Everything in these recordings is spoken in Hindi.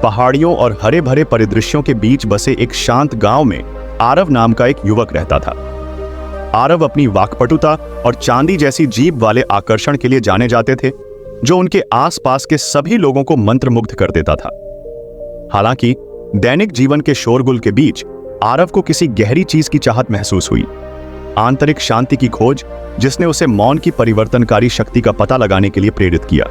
पहाड़ियों और हरे भरे परिदृश्यों के बीच बसे एक शांत गांव में आरव नाम का एक युवक रहता था। आरव अपनी वाक्पटुता और चांदी जैसी जीभ वाले आकर्षण के लिए जाने जाते थे, जो उनके आसपास के सभी लोगों को मंत्रमुग्ध कर देता था। हालांकि दैनिक जीवन के शोरगुल के बीच आरव को किसी गहरी चीज की चाहत महसूस हुई, आंतरिक शांति की खोज, जिसने उसे मौन की परिवर्तनकारी शक्ति का पता लगाने के लिए प्रेरित किया।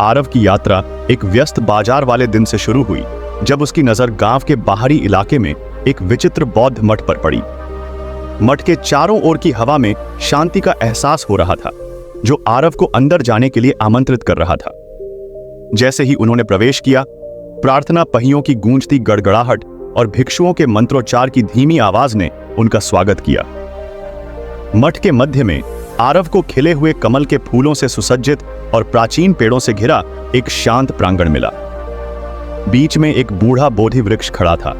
आरव की यात्रा एक व्यस्त बाजार वाले दिन से शुरू हुई, जब उसकी नजर गांव के बाहरी इलाके में एक विचित्र बौद्ध मठ पर पड़ी। मठ के चारों ओर की हवा में शांति का एहसास हो रहा था, जो आरव को अंदर जाने के लिए आमंत्रित कर रहा था। जैसे ही उन्होंने प्रवेश किया, प्रार्थना पहियों की गूंजती गड़गड़ाहट और भिक्षुओं के मंत्रोच्चार की धीमी आवाज ने उनका स्वागत किया। मठ के मध्य में आरव को खिले हुए कमल के फूलों से सुसज्जित और प्राचीन पेड़ों से घिरा एक शांत प्रांगण मिला। बीच में एक बूढ़ा बोधि वृक्ष खड़ा था,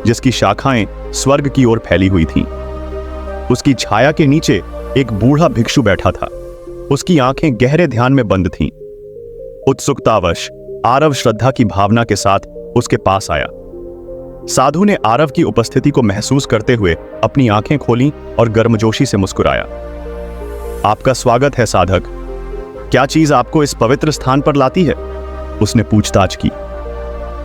जिसकी शाखाएं स्वर्ग की ओर फैली हुई थीं। उसकी छाया के नीचे एक बूढ़ा भिक्षु बैठा था। उसकी आंखें गहरे ध्यान में बंद थीं। उत्सुकतावश आरव श्रद्धा की भावना के साथ उसके पास आया। साधु ने आरव की उपस्थिति को महसूस करते हुए अपनी आंखें खोलीं और गर्मजोशी से मुस्कुराया। आपका स्वागत है साधक। क्या चीज आपको इस पवित्र स्थान पर लाती है? उसने पूछताछ की।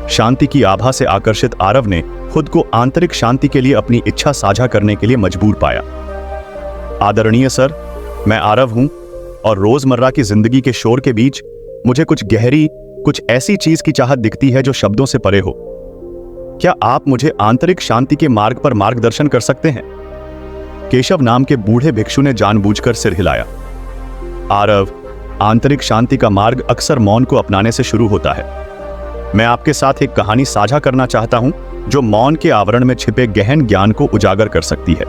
शांति की आभा से आकर्षित आरव ने खुद को आंतरिक शांति के लिए अपनी इच्छा साझा करने के लिए मजबूर पाया। आदरणीय सर, मैं आरव हूं और रोजमर्रा की जिंदगी के शोर के बीच मुझे कुछ गहरी, कुछ ऐसी चीज की चाहत दिखती है जो शब्दों से परे हो। क्या आप मुझे आंतरिक शांति के मार्ग पर मार्गदर्शन कर सकते हैं? केशव नाम के बूढ़े भिक्षु ने जानबूझकर सिर हिलाया। आरव, आंतरिक शांति का मार्ग अक्सर मौन को अपनाने से शुरू होता है। मैं आपके साथ एक कहानी साझा करना चाहता हूं, जो मौन के आवरण में छिपे गहन ज्ञान को उजागर कर सकती है।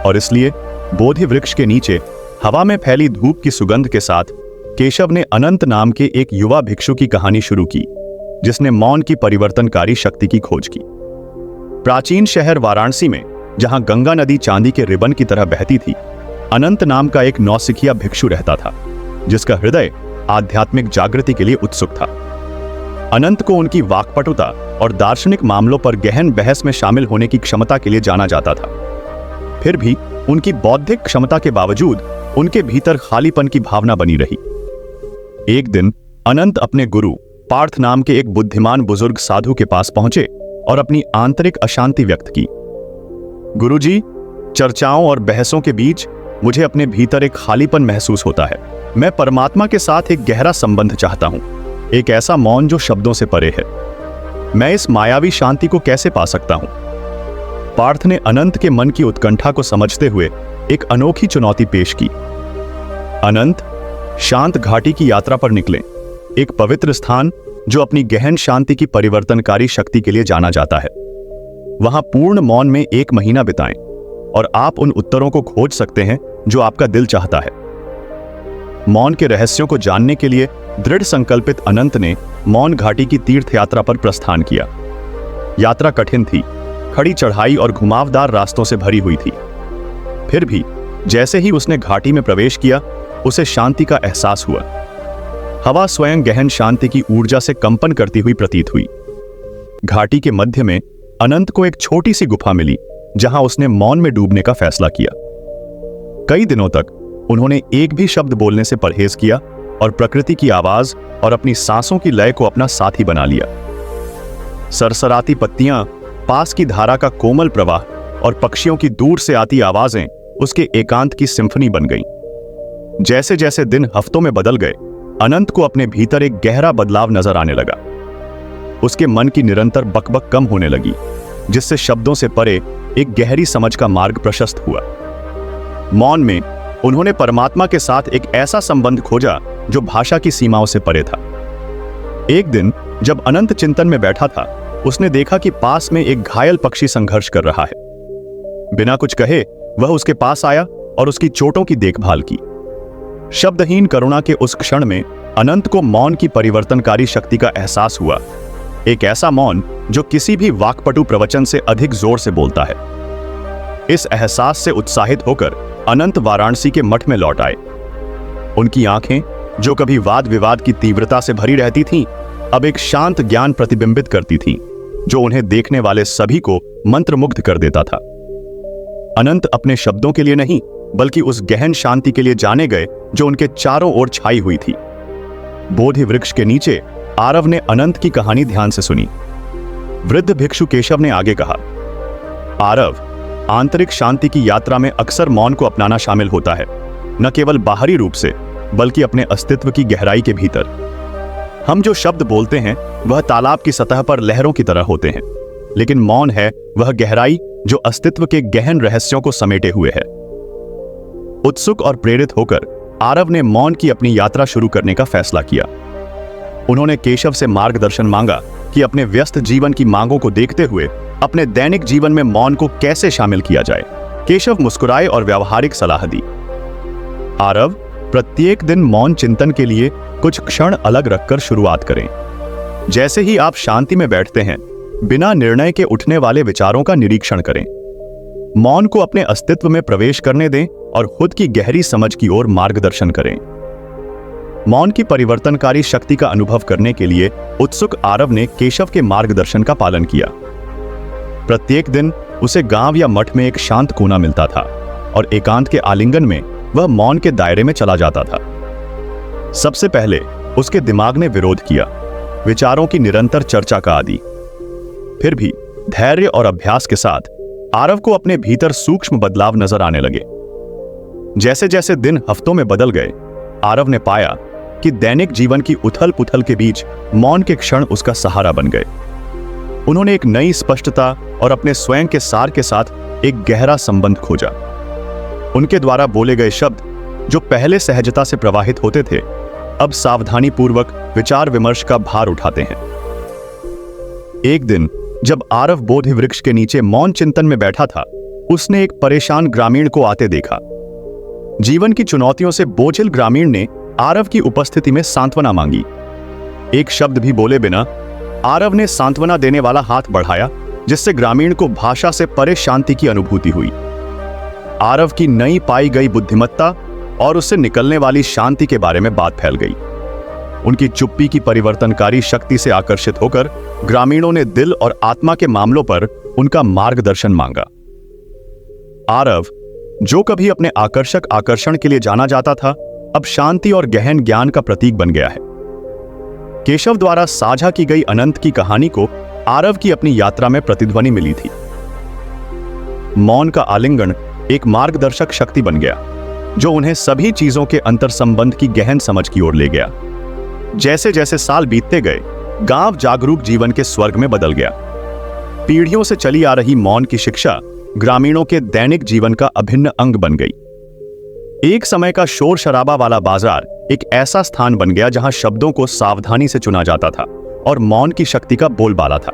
और इसलिए बोधि वृक्ष के नीचे हवा में फैली धूप की सुगंध के साथ केशव ने अनंत नाम के एक युवा भिक्षु की कहानी शुरू की, जिसने मौन की परिवर्तनकारी शक्ति की खोज की। प्राचीन शहर वाराणसी में, जहां गंगा नदी चांदी के रिबन की तरह बहती थी, अनंत नाम का एक नौसिखिया भिक्षु रहता था, जिसका हृदय आध्यात्मिक जागृति के लिए उत्सुक था। अनंत को उनकी वाक्पटुता और दार्शनिक मामलों पर गहन बहस में शामिल होने की क्षमता के लिए जाना जाता था। फिर भी उनकी बौद्धिक क्षमता के बावजूद उनके भीतर खालीपन की भावना बनी रही। एक दिन अनंत अपने गुरु पार्थ नाम के एक बुद्धिमान बुजुर्ग साधु के पास पहुंचे और अपनी आंतरिक अशांति व्यक्त की। गुरुजी, चर्चाओं और बहसों के बीच मुझे अपने भीतर एक खालीपन महसूस होता है। मैं परमात्मा के साथ एक गहरा संबंध चाहता हूं, एक ऐसा मौन जो शब्दों से परे है। मैं इस मायावी शांति को कैसे पा सकता हूं? पार्थ ने अनंत के मन की उत्कंठा को समझते हुए एक अनोखी चुनौती पेश की। अनंत, शांत घाटी की यात्रा पर निकलें, एक पवित्र स्थान जो अपनी गहन शांति की परिवर्तनकारी शक्ति के लिए जाना जाता है। वहां पूर्ण मौन में 1 महीना बिताएं और आप उन उत्तरों को खोज सकते हैं जो आपका दिल चाहता है। मौन के रहस्यों को जानने के लिए दृढ़ संकल्पित अनंत ने मौन घाटी की तीर्थ यात्रा पर प्रस्थान किया। यात्रा कठिन थी, खड़ी चढ़ाई और घुमावदार रास्तों से भरी हुई थी। फिर भी जैसे ही उसने घाटी में प्रवेश किया, उसे शांति का एहसास हुआ। हवा स्वयं गहन शांति की ऊर्जा से कंपन करती हुई प्रतीत हुई। घाटी के मध्य में अनंत को एक छोटी सी गुफा मिली, जहां उसने मौन में डूबने का फैसला किया। कई दिनों तक उन्होंने एक भी शब्द बोलने से परहेज किया और प्रकृति की आवाज और अपनी सांसों की लय को अपना साथी बना लिया। सरसराती पत्तियां, पास की धारा का कोमल प्रवाह और पक्षियों की दूर से आती आवाजें उसके एकांत की सिम्फनी बन गईं। जैसे जैसे दिन हफ्तों में बदल गए, अनंत को अपने भीतर एक गहरा बदलाव नजर आने लगा। उसके मन की निरंतर बकबक कम होने लगी, जिससे शब्दों से परे एक गहरी समझ का मार्ग प्रशस्त हुआ। मौन में उन्होंने परमात्मा के साथ एक ऐसा संबंध खोजा जो भाषा की सीमाओं से परे था। एक दिन जब अनंत चिंतन में बैठा था, उसने देखा कि पास में एक घायल पक्षी संघर्ष कर रहा है। बिना कुछ कहे वह उसके पास आया और उसकी चोटों की देखभाल की। शब्दहीन करुणा के उस क्षण में अनंत को मौन की परिवर्तनकारी शक्ति का एहसास हुआ, एक ऐसा मौन जो किसी भी वाक्पटु प्रवचन से अधिक जोर से बोलता है। इस एहसास से उत्साहित होकर अनंत वाराणसी के मठ में लौट आए। उनकी आंखें, जो कभी वाद विवाद की तीव्रता से भरी रहती थीं, अब एक शांत ज्ञान प्रतिबिंबित करती थी, जो उन्हें देखने वाले सभी को मंत्रमुग्ध कर देता था। अनंत अपने शब्दों के लिए नहीं, बल्कि उस गहन शांति के लिए जाने गए जो उनके चारों ओर छाई हुई थी। बोधि वृक्ष के नीचे आरव ने अनंत की कहानी ध्यान से सुनी। वृद्ध भिक्षु केशव ने आगे कहा, आरव, आंतरिक शांति की यात्रा में अक्सर मौन को अपनाना शामिल होता है, न केवल बाहरी रूप से, बल्कि अपने अस्तित्व की गहराई के भीतर। हम जो शब्द बोलते हैं वह तालाब की सतह पर लहरों की तरह होते हैं, लेकिन मौन है वह गहराई जो अस्तित्व के गहन रहस्यों को समेटे हुए है। उत्सुक और प्रेरित होकर आरव ने मौन की अपनी यात्रा शुरू करने का फैसला किया। उन्होंने केशव से मार्गदर्शन मांगा कि अपने व्यस्त जीवन की मांगों को देखते हुए अपने दैनिक जीवन में मौन को कैसे शामिल किया जाए। केशव मुस्कुराए और व्यावहारिक सलाह दी। आरव, प्रत्येक दिन मौन चिंतन के लिए कुछ क्षण अलग रखकर शुरुआत करें। जैसे ही आप शांति में बैठते हैं, बिना निर्णय के उठने वाले विचारों का निरीक्षण करें। मौन को अपने अस्तित्व में प्रवेश करने दें और खुद की गहरी समझ की ओर मार्गदर्शन करें। मौन की परिवर्तनकारी शक्ति का अनुभव करने के लिए उत्सुक आरव ने केशव के मार्गदर्शन का पालन किया। प्रत्येक दिन उसे गांव या मठ में एक शांत कोना मिलता था और एकांत के आलिंगन में वह मौन के दायरे में चला जाता था। सबसे पहले उसके दिमाग ने विरोध किया, विचारों की निरंतर चर्चा का आदि। फिर भी धैर्य और अभ्यास के साथ आरव को अपने भीतर सूक्ष्म बदलाव नजर आने लगे। जैसे जैसे दिन हफ्तों में बदल गए, आरव ने पाया कि दैनिक जीवन की उथल पुथल के बीच मौन के क्षण उसका सहारा बन गए। उन्होंने एक नई स्पष्टता और अपने स्वयं के सार के साथ एक गहरा संबंध खोजा। उनके द्वारा बोले गए शब्द जो पहले सहजता से प्रवाहित होते थे, अब सावधानी पूर्वक विचार विमर्श का भार उठाते हैं। एक दिन जब आरव बोधि वृक्ष के नीचे मौन चिंतन में बैठा था, उसने एक परेशान ग्रामीण को आते देखा। जीवन की चुनौतियों से बोझिल ग्रामीण ने आरव की उपस्थिति में सांत्वना मांगी। एक शब्द भी बोले बिना आरव ने सांत्वना देने वाला हाथ बढ़ाया, जिससे ग्रामीण को भाषा से परे शांति की अनुभूति हुई। आरव की नई पाई गई बुद्धिमत्ता और उससे निकलने वाली शांति के बारे में बात फैल गई। उनकी चुप्पी की परिवर्तनकारी शक्ति से आकर्षित होकर ग्रामीणों ने दिल और आत्मा के मामलों पर उनका मार्गदर्शन मांगा। आरव, जो कभी अपने आकर्षक आकर्षण के लिए जाना जाता था, अब शांति और गहन ज्ञान का प्रतीक बन गया है। केशव द्वारा साझा की गई अनंत की कहानी को आरव की अपनी यात्रा में प्रतिध्वनि मिली थी। मौन का आलिंगन एक मार्गदर्शक शक्ति बन गया, जो उन्हें सभी चीजों के अंतर्संबंध की गहन समझ की ओर ले गया। जैसे जैसे साल बीतते गए, गांव जागरूक जीवन के स्वर्ग में बदल गया। पीढ़ियों से चली आ रही मौन की शिक्षा ग्रामीणों के दैनिक जीवन का अभिन्न अंग बन गई। एक समय का शोर शराबा वाला बाजार एक ऐसा स्थान बन गया जहां शब्दों को सावधानी से चुना जाता था और मौन की शक्ति का बोलबाला था।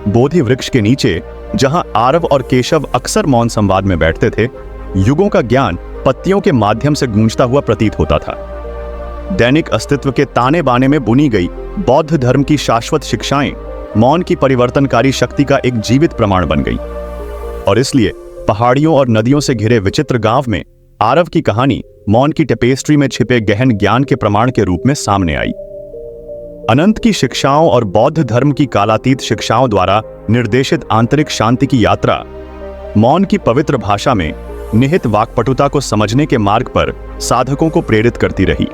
बोधि वृक्ष के नीचे जहां आरव और केशव अक्सर मौन संवाद में बैठते थे, युगों का ज्ञान पत्तियों के माध्यम से गूंजता हुआ प्रतीत होता था। दैनिक अस्तित्व के ताने बाने में बुनी गई बौद्ध धर्म की शाश्वत शिक्षाएं मौन की परिवर्तनकारी शक्ति का एक जीवित प्रमाण बन गई। और इसलिए पहाड़ियों और नदियों से घिरे विचित्र गांव में आरव की कहानी मौन की टेपेस्ट्री में छिपे गहन ज्ञान के प्रमाण के रूप में सामने आई। अनंत की शिक्षाओं और बौद्ध धर्म की कालातीत शिक्षाओं द्वारा निर्देशित आंतरिक शांति की यात्रा मौन की पवित्र भाषा में निहित वाक्पटुता को समझने के मार्ग पर साधकों को प्रेरित करती रही।